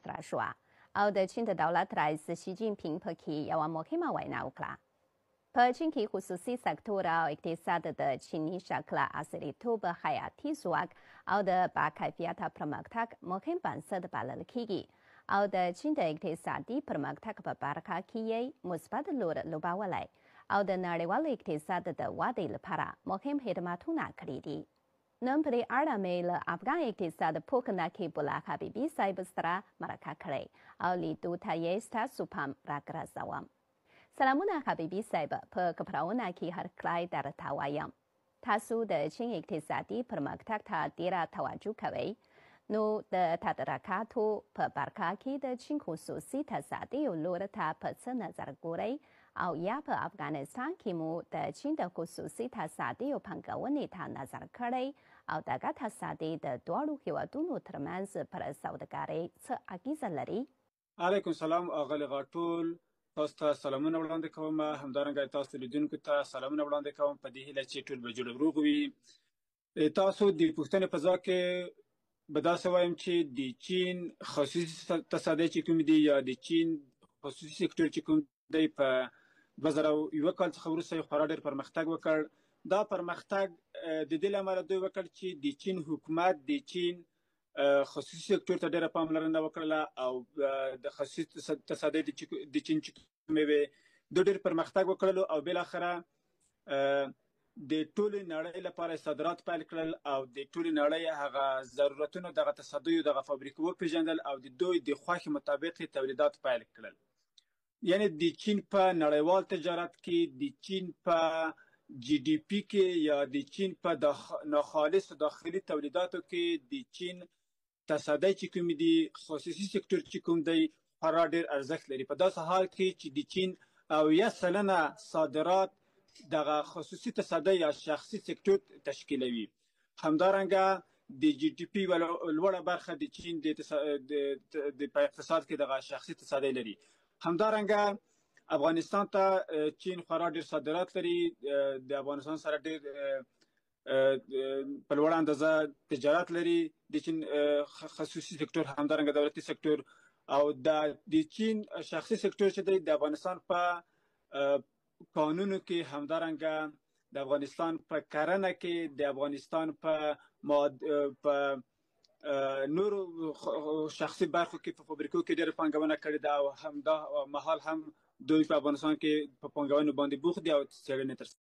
مطرح شوه او د چین د دولت رئیس شي جین پینګ پکې یوه مهمه وینا وکړه. په چین کې خصوصي سکتور او اقتصاد د چیني شکله عصریتوب، حیاتي ځواک او د باکیفیته پرمختګ مهم بنسټ بلل کیږي او د چین د اقتصادي پرمختګ په برخه کې یې مثبت لور لوبولی او د نړیوال اقتصاد د ودې لپاره مهم خدمتونه کړي دي. نن پرې اړه مې له افغان اقتصاد پوه نقیب الله حبیبي صاحب سره مرکه کړې او لیدو ته یې ستاسو پام راګرځوم. سلامونه حبیبي صاحب، په خپرونه کې هرکلی درته وایم. تاسو د چین اقتصادي پرمختګ ته ډیره توجه کوئ، نو د تدارکاتو په برخه کې د چین خصوصي تصدیو لور ته په څه نظر ګورئ او یا په افغانستان کې مو د چین د خصوصي تصدیو پانګونې ته نظر کړی او دغه تصدۍ د دواړو هیوادونو ترمنځ پر سوداګرۍ څه اغیزه لري؟ علیکم سلام اغلی غاټول، تاسو ته سلامونه وړاندې کوم، همدارنګه تاسو لیدونکو ته سلامونه وړاندې کوم په دې هیله چې ټول به جوړ روغ وي. تاسو د پوښتنې په ځای کې به داسې وایم چې د چین خصوصي تصدۍ چې کوم دي یا د چین خصوصي سکتور چې کوم دی په 2001 کال څخه وروسته خورا ډېر پرمختګ وکړ. دا پرمختګ د دې له امله دوی وکړ چې د چین حکومت د چین خصوصي سکتور ته ډېره پاملرنه وکړله او د خصوصي تصدۍ د چین چې کومې وې دوی ډېر پرمختګ وکړلو او بالاخره د ټولې نړۍ لپاره صادرات پیل کړل او د ټولې نړۍ هغه ضرورتونه دغه تصدیو دغه فابریکو وپېژندل او د دوی د خوښې مطابق تولیدات پیل کړل. یعنی د چین په نړیوال تجارت کې، د چین په جی ډی پی کې یا د چین په ناخالص داخلي تولیداتو کې د چین تصدۍ چې کوم دي، خصوصي سکتور چې کوم دی، خورا ډېر ارزښت لري. په داسې حال کې چې د چین 70% صادرات دغه خصوصي تصدۍ یا شخصي سکتور تشکیلوي. همدارنګه د جی ډی پی لوړه برخه د چین د په اقتصاد کې دغه شخصي تصدۍ لري. همدارنګه افغانستان ته چین خورا ډېر صادرات لري، د افغانستان سره ډېر په لوړه اندازه تجارت لري د چین خصوصي سکتور، همدارنګه دولتي سکتور. او د چین شخصي سکتور چې دی د افغانستان په قانونو کې، همدارنګه د افغانستان په کرنه کې، د افغانستان په نورو شخصي برخو کې په فابریکو کې ډېره پانګونه کړې ده او همدا مهال هم دوی په افغانستان کې په پانګونو باندې بوخت دي او څېړنې ترسره